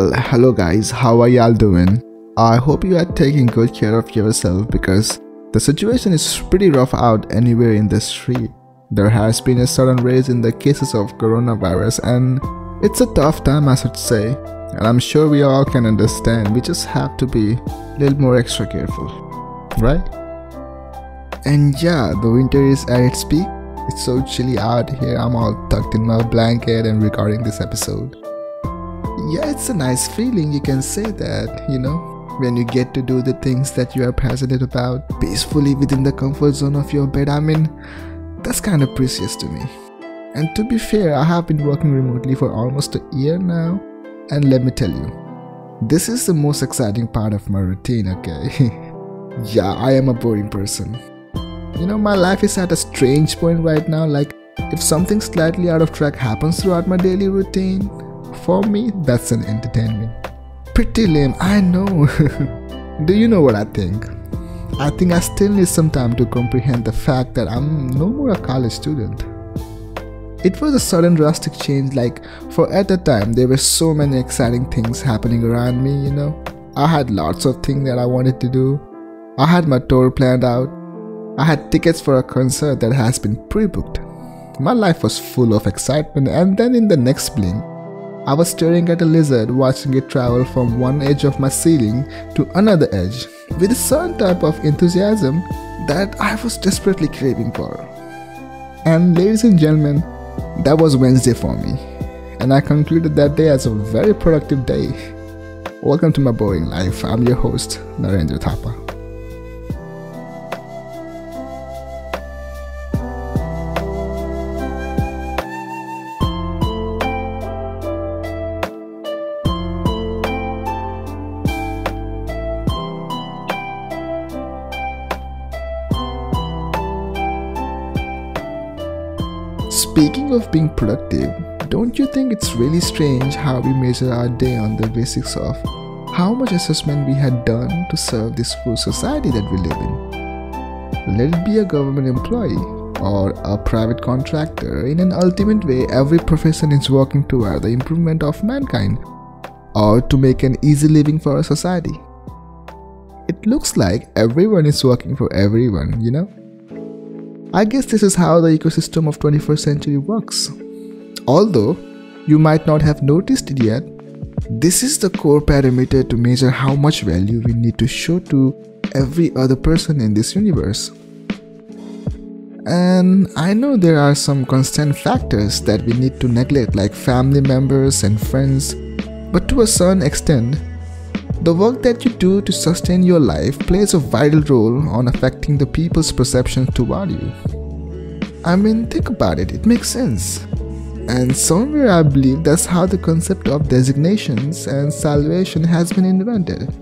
Well, hello guys, how are y'all doing? I hope you are taking good care of yourself because the situation is pretty rough out anywhere in the street. There has been a sudden rise in the cases of coronavirus and it's a tough time, I should say. And I'm sure we all can understand, we just have to be a little more extra careful, right? And yeah, the winter is at its peak. It's so chilly out here, I'm all tucked in my blanket and recording this episode. Yeah, it's a nice feeling, you can say that, when you get to do the things that you are passionate about peacefully within the comfort zone of your bed. I mean, that's kind of precious to me. And to be fair, I have been working remotely for almost a year now, and let me tell you, this is the most exciting part of my routine, okay? Yeah, I am a boring person. My life is at a strange point right now, like if something slightly out of track happens throughout my daily routine, for me, that's an entertainment. Pretty lame, I know. Do you know what I think? I think I still need some time to comprehend the fact that I'm no more a college student. It was a sudden drastic change, for at the time there were so many exciting things happening around me, I had lots of things that I wanted to do. I had my tour planned out. I had tickets for a concert that has been pre-booked. My life was full of excitement, and then in the next blink, I was staring at a lizard, watching it travel from one edge of my ceiling to another edge with a certain type of enthusiasm that I was desperately craving for. And ladies and gentlemen, that was Wednesday for me, and I concluded that day as a very productive day. Welcome to my boring life. I'm your host, Narendra Thapa. Speaking of being productive, don't you think it's really strange how we measure our day on the basis of how much assessment we had done to serve this full society that we live in? Let it be a government employee or a private contractor, in an ultimate way, every profession is working toward the improvement of mankind or to make an easy living for our society. It looks like everyone is working for everyone, I guess this is how the ecosystem of 21st century works. Although you might not have noticed it yet, this is the core parameter to measure how much value we need to show to every other person in this universe. And I know there are some constant factors that we need to neglect, like family members and friends, but to a certain extent, the work that you do to sustain your life plays a vital role on affecting the people's perception toward you. I mean, think about it, it makes sense. And somewhere I believe that's how the concept of designations and salvation has been invented.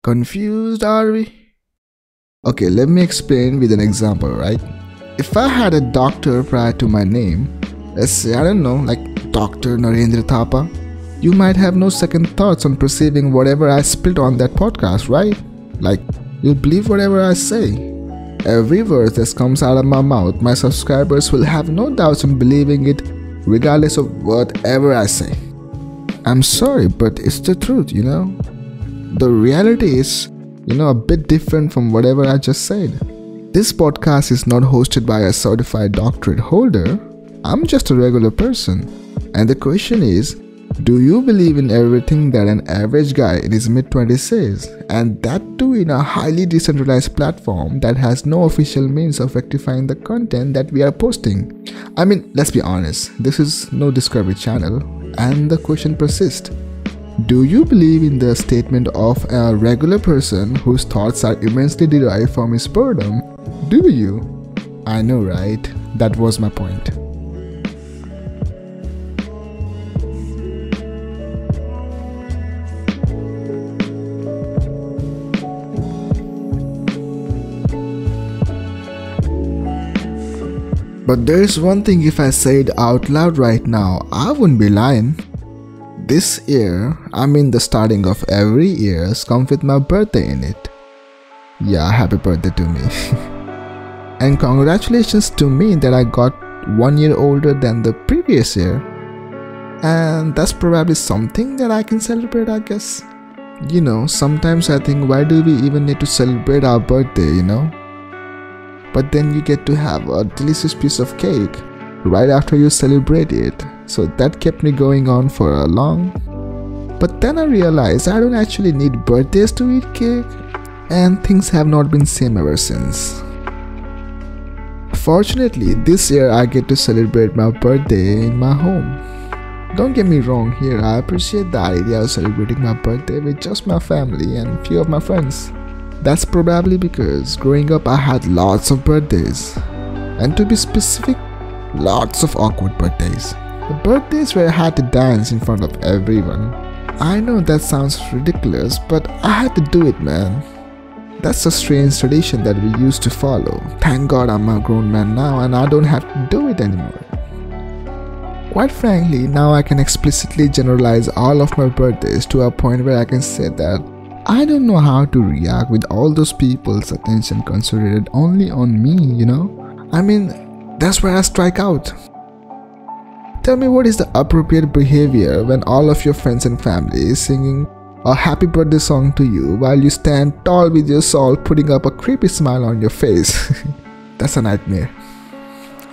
Confused, are we? Okay, let me explain with an example, right? If I had a doctor prior to my name, let's say, Dr. Narendra Thapa, you might have no second thoughts on perceiving whatever I spit on that podcast, right? You'll believe whatever I say. Every word that comes out of my mouth, my subscribers will have no doubts in believing it regardless of whatever I say. I'm sorry, but it's the truth, The reality is, a bit different from whatever I just said. This podcast is not hosted by a certified doctorate holder. I'm just a regular person. And the question is, do you believe in everything that an average guy in his mid-20s says? And that too in a highly decentralized platform that has no official means of rectifying the content that we are posting. I mean, let's be honest, this is no Discovery Channel, and the question persists. Do you believe in the statement of a regular person whose thoughts are immensely derived from his boredom? Do you? I know, right? That was my point. But there's one thing, if I say it out loud right now, I wouldn't be lying. This year, the starting of every year comes with my birthday in it. Yeah, happy birthday to me. And congratulations to me that I got 1 year older than the previous year. And that's probably something that I can celebrate, I guess. Sometimes I think, why do we even need to celebrate our birthday? But then you get to have a delicious piece of cake right after you celebrate it. So that kept me going on for a long. But then I realized I don't actually need birthdays to eat cake, and things have not been same ever since. Fortunately, this year I get to celebrate my birthday in my home. Don't get me wrong here, I appreciate the idea of celebrating my birthday with just my family and few of my friends. That's probably because growing up I had lots of birthdays. And to be specific, lots of awkward birthdays. The birthdays where I had to dance in front of everyone. I know that sounds ridiculous, but I had to do it, man. That's a strange tradition that we used to follow. Thank God I'm a grown man now and I don't have to do it anymore. Quite frankly, now I can explicitly generalize all of my birthdays to a point where I can say that I don't know how to react with all those people's attention concentrated only on me, I mean, that's where I strike out. Tell me, what is the appropriate behavior when all of your friends and family is singing a happy birthday song to you while you stand tall with your soul putting up a creepy smile on your face? That's a nightmare.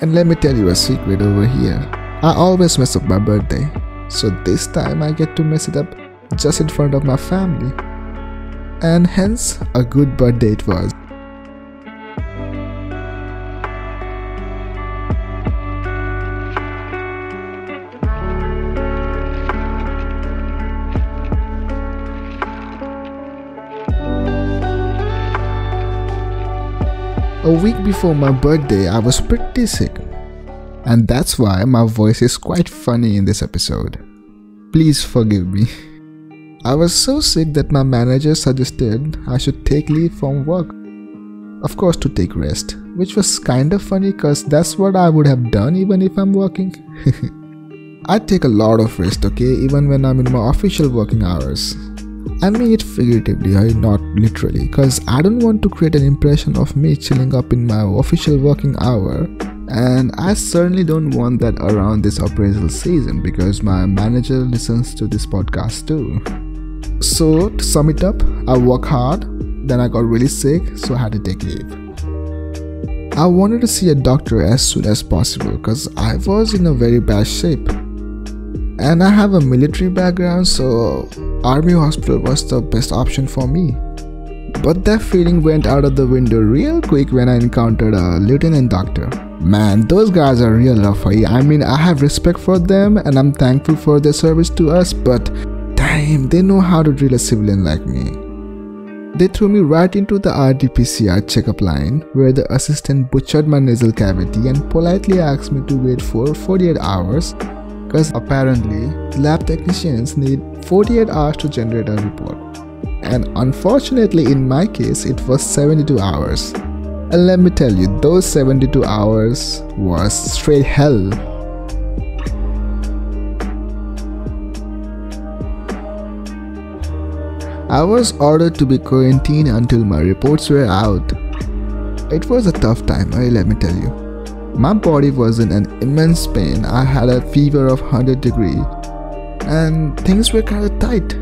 And let me tell you a secret over here. I always mess up my birthday, so this time I get to mess it up just in front of my family. And hence, a good birthday it was. A week before my birthday, I was pretty sick. And that's why my voice is quite funny in this episode. Please forgive me. I was so sick that my manager suggested I should take leave from work. Of course, to take rest, which was kind of funny cause that's what I would have done even if I'm working. I take a lot of rest, okay, even when I'm in my official working hours. I mean it figuratively, not literally, cause I don't want to create an impression of me chilling up in my official working hour. And I certainly don't want that around this appraisal season because my manager listens to this podcast too. So to sum it up, I work hard, then I got really sick, so I had to take leave. I wanted to see a doctor as soon as possible because I was in a very bad shape. And I have a military background, so army hospital was the best option for me. But that feeling went out of the window real quick when I encountered a lieutenant doctor. Man, those guys are real rough. I mean, I have respect for them and I'm thankful for their service to us, but damn, they know how to drill a civilian like me. They threw me right into the RT-PCR checkup line where the assistant butchered my nasal cavity and politely asked me to wait for 48 hours because apparently lab technicians need 48 hours to generate a report. And unfortunately in my case it was 72 hours. And let me tell you, those 72 hours was straight hell. I was ordered to be quarantined until my reports were out. It was a tough time, let me tell you. My body was in an immense pain. I had a fever of 100 degrees and things were kind of tight.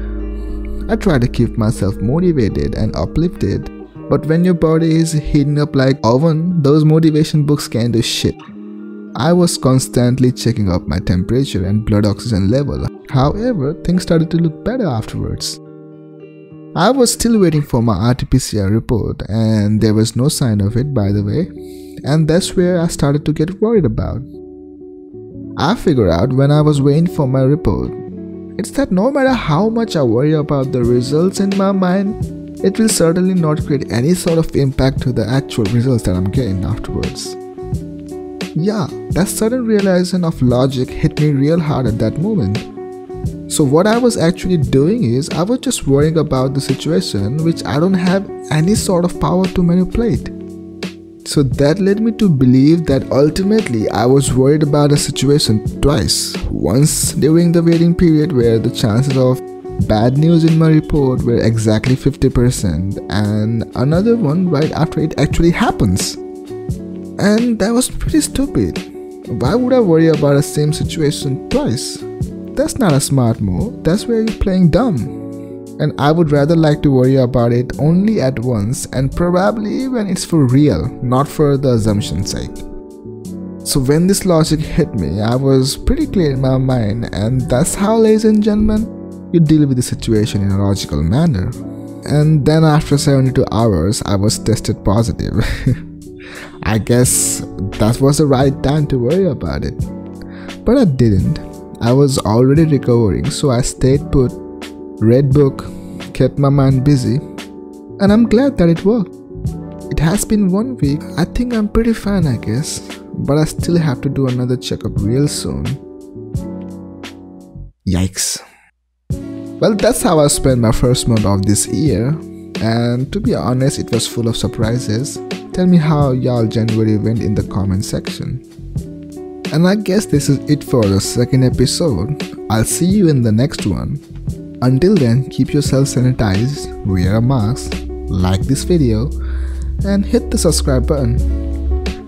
I tried to keep myself motivated and uplifted, but when your body is heating up like oven, those motivation books can't do shit. I was constantly checking up my temperature and blood oxygen level. However, things started to look better afterwards. I was still waiting for my RT-PCR report and there was no sign of it, by the way. And that's where I started to get worried about. I figured out when I was waiting for my report, it's that no matter how much I worry about the results in my mind, it will certainly not create any sort of impact to the actual results that I'm getting afterwards. Yeah, that sudden realization of logic hit me real hard at that moment. So what I was actually doing is, I was just worrying about the situation which I don't have any sort of power to manipulate. So that led me to believe that ultimately I was worried about a situation twice. Once during the waiting period where the chances of bad news in my report were exactly 50%, and another one right after it actually happens. And that was pretty stupid. Why would I worry about the same situation twice? That's not a smart move, that's where you're playing dumb. And I would rather like to worry about it only at once and probably when it's for real, not for the assumption's sake. So when this logic hit me, I was pretty clear in my mind, and that's how, ladies and gentlemen, you deal with the situation in a logical manner. And then after 72 hours, I was tested positive. I guess that was the right time to worry about it. But I didn't. I was already recovering, so I stayed put, read book, kept my mind busy, and I'm glad that it worked. It has been 1 week. I think I'm pretty fine, I guess, but I still have to do another checkup real soon. Yikes. Well, that's how I spent my first month of this year, and to be honest, it was full of surprises. Tell me how y'all January went in the comment section. And I guess this is it for the second episode. I'll see you in the next one. Until then, keep yourself sanitized, wear a mask, like this video, and hit the subscribe button.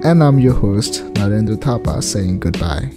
And I'm your host, Narendra Thapa, saying goodbye.